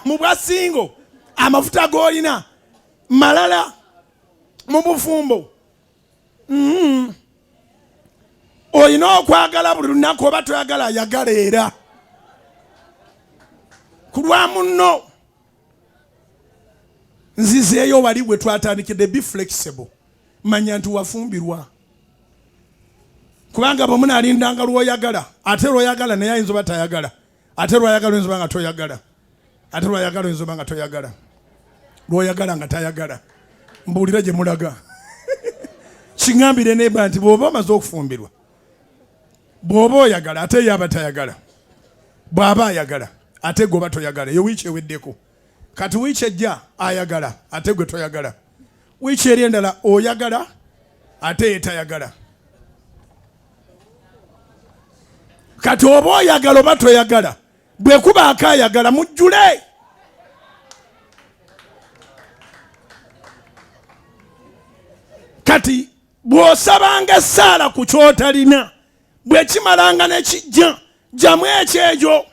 mu bwasingo amafuta g'olina malala mu bufumbo. Olina okwagala buli lunaku oba toyagala ayagala era ku lwa muno. Nzizeeyo wali bwe twatandikidde, be flexible. Manya nti wafumbirwa. Kubanga bwe munaalindanga lw'oyagala, ate lw'oyagala naye ayinza oba tayagala, ate lw'oyagala oyinza oba nga toyagala, ate lw'oyagala oyinza oba nga toyagala, lw'oyagala nga tayagala. Mbuulira gye mulaga. Kiŋŋambire neba nti bw'oba omaze okufumbirwa, bw'oba oyagala ate ye aba tayagala, bw'aba ayagala ate gwe oba toyagala. Eyo wiiki eweddeko. Kati wiiki ejja ayagala ate gwe toyagala. Wiiki eri endala oyagala ate ye tayagala. Kati oba oyagala oba toyagala, bwe kuba akayagala mujjule. Kati bw'osabanga essaala ku kyotalina, bwe kimalanga ne kijja, jamu ekyejo.